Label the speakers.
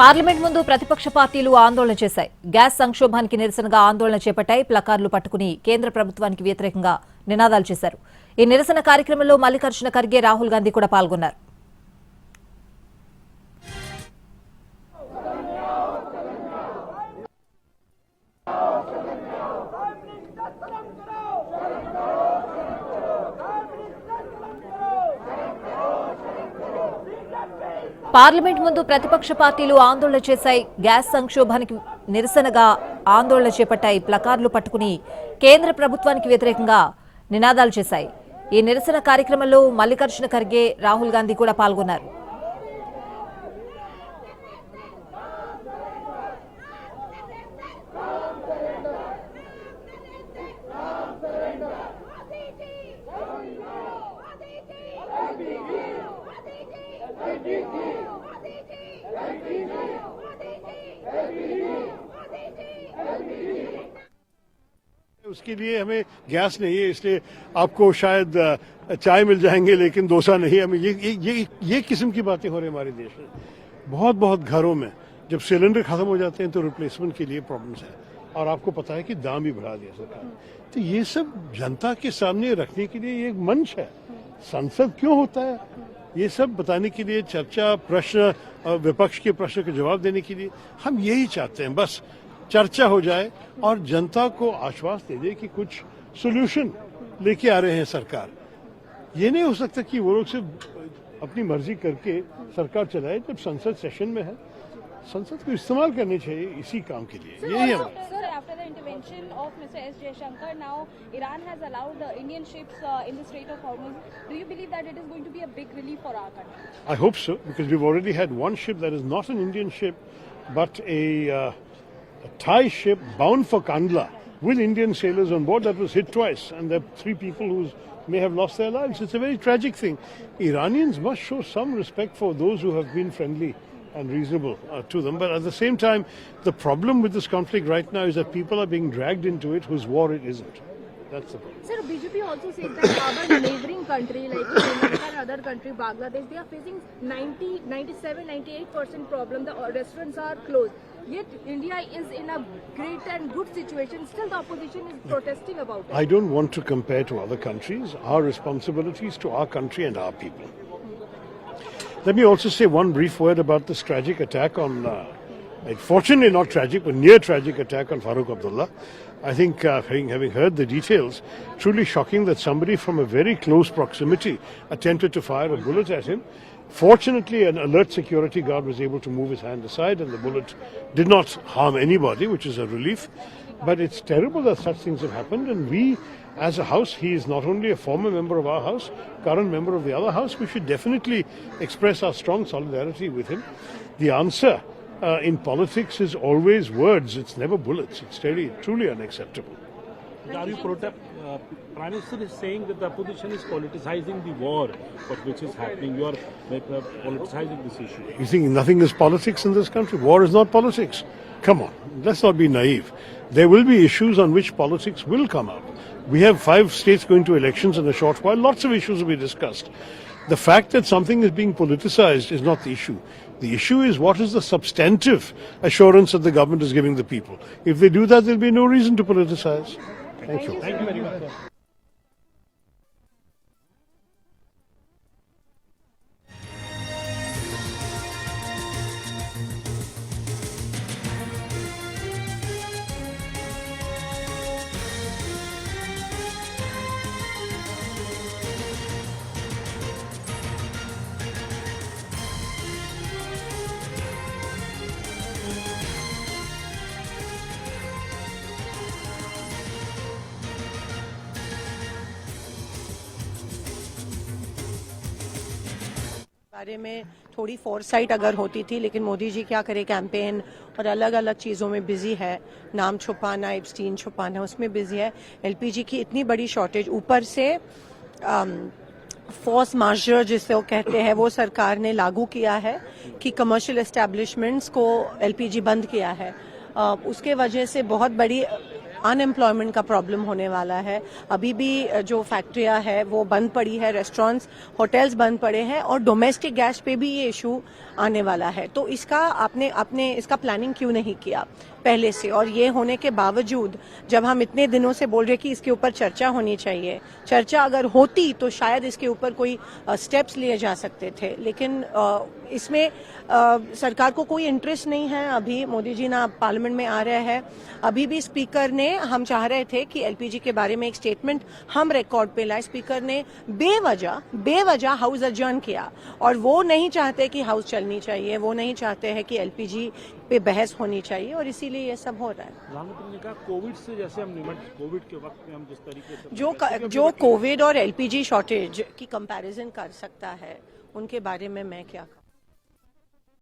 Speaker 1: Parliament ముందు ప్రతిపక్ష పార్టీలు ఆందోళన చేశాయి. గ్యాస్ సంక్షోభానికి నిరసనగా ఆందోళన చేపట్టాయి. ప్లకార్డులు పట్టుకుని కేంద్ర ప్రభుత్వానికి వ్యతిరేకంగా నినాదాలు చేశారు. ఈ నిరసన కార్యక్రమంలో మల్లికార్జున ఖర్గే, రాహుల్ గాంధీ కూడా పాల్గొన్నారు. పార్లమెంట్ ముందు ప్రతిపక్ష పార్టీలు ఆందోళన చేశాయి. గ్యాస్ సంక్షోభానికి నిరసనగా ఆందోళన చేపట్టాయి. ప్లకార్డులు పట్టుకుని కేంద్ర ప్రభుత్వానికి వ్యతిరేకంగా నినాదాలు చేశాయి. ఈ నిరసన కార్యక్రమంలో మల్లికార్జున ఖర్గే, రాహుల్ గాంధీ కూడా పాల్గొన్నారు.
Speaker 2: उसके लिए हमें गैस नहीं है, इसलिए आपको शायद चाय मिल जाएंगे लेकिन डोसा नहीं। हमें ये किस्म की बातें हो रही हमारे देश में। बहुत बहुत घरों में जब सिलेंडर खत्म हो जाते हैं तो रिप्लेसमेंट के लिए प्रॉब्लम्स है, और आपको पता है कि दाम भी बढ़ा दिया सरकार। तो ये सब जनता के सामने रखने के लिए एक मंच है। संसद क्यों होता है? ये सब बताने के लिए, चर्चा, प्रश्न, विपक्ष के प्रश्न के जवाब देने के लिए हम यही चाहते हैं। बस चर्चा हो जाए और जनता को आश्वास दे दे कि कुछ सोल्यूशन लेके आ रहे हैं सरकार। ये नहीं हो सकता कि वो लोग सिर्फ अपनी मर्जी करके सरकार चलाए। जब संसद सेशन में है, संसद को इस्तेमाल करने चाहिए इसी काम के लिए। यही है।
Speaker 3: After the intervention of Mr. S. Jaishankar, now Iran has allowed the Indian ships in the Strait of Hormuz. Do you believe that it is going to be a big relief for our country?
Speaker 2: I hope so, because we've already had one ship that is not an Indian ship, but a Thai ship bound for Kandla with Indian sailors on board that was hit twice, and there are 3 people who may have lost their lives. It's a very tragic thing. Iranians must show some respect for those who have been friendly and reasonable to them. But at the same time, the problem with this conflict right now is that people are being dragged into it whose war it isn't. That's the problem.
Speaker 3: Sir, BJP also said that our neighboring country like Sri Lanka and other country, Bangladesh, they are facing 97-98% problem. The restaurants are closed. Yet India is in a great and good situation. Still the opposition is protesting about it.
Speaker 2: I don't want to compare to other countries. Our responsibility is to our country and our people. Let me also say one brief word about this tragic attack on, fortunately not tragic, but near tragic attack on Farooq Abdullah. I think having heard the details, truly shocking that somebody from a very close proximity attempted to fire a bullet at him. Fortunately, an alert security guard was able to move his hand aside and the bullet did not harm anybody, which is a relief. But it's terrible that such things have happened, and we, as a house, he is not only a former member of our house, current member of the other house, we should definitely express our strong solidarity with him. The answer in politics is always words, it's never bullets. It's truly unacceptable.
Speaker 4: Are you Prime Minister is saying that the opposition is politicizing the war, but which is happening. You are politicizing this issue.
Speaker 2: You think nothing is politics in this country? War is not politics. Come on, let's not be naive. There will be issues on which politics will come up. We have 5 states going to elections in a short while. Lots of issues will be discussed. The fact that something is being politicized is not the issue. The issue is what is the substantive assurance that the government is giving the people. If they do that, there will be no reason to politicize. Thank you.
Speaker 4: Thank you very much.
Speaker 5: बारे में थोड़ी foresight अगर होती थी, लेकिन मोदी जी क्या करे, campaign और अलग अलग चीज़ों में बिजी है, नाम छुपाना, एप्स्टीन छुपाना, उसमें बिजी है। एलपीजी की इतनी बड़ी शॉर्टेज, ऊपर से फोर्स मार्जर जिसे वो कहते हैं, वो सरकार ने लागू किया है कि कमर्शियल एस्टेब्लिशमेंट्स को एलपीजी बंद किया है। उसके वजह से बहुत बड़ी अनएम्प्लॉयमेंट का प्रॉब्लम होने वाला है। अभी भी जो फैक्ट्रियां है वो बंद पड़ी है, रेस्टोरेंट्स होटल्स बंद पड़े हैं और डोमेस्टिक गैस पे भी ये इशू आने वाला है। तो इसका आपने इसका प्लानिंग क्यों नहीं किया पहले से? और ये होने के बावजूद जब हम इतने दिनों से बोल रहे कि इसके ऊपर चर्चा होनी चाहिए, चर्चा अगर होती तो शायद इसके ऊपर कोई स्टेप्स लिए जा सकते थे, लेकिन इसमें सरकार को कोई इंटरेस्ट नहीं है। अभी मोदी जी ना पार्लियामेंट में आ रहे हैं, अभी भी स्पीकर ने, हम चाह रहे थे कि एलपीजी के बारे में एक स्टेटमेंट हम रिकॉर्ड पे लाए, स्पीकर ने बेवजह हाउस अडजर्न किया और वो नहीं चाहते कि हाउस चलनी चाहिए, वो नहीं चाहते हैं कि एलपीजी पे बहस होनी चाहिए और इसीलिए ये सब हो रहा है।
Speaker 4: प्रधानमंत्री ने कहा कोविड से जैसे हम कोविड के वक्त में हम जिस तरीके से
Speaker 5: जो कोविड और एलपीजी शॉर्टेज की कंपैरिजन कर सकता है, उनके बारे में मैं क्या कहूं।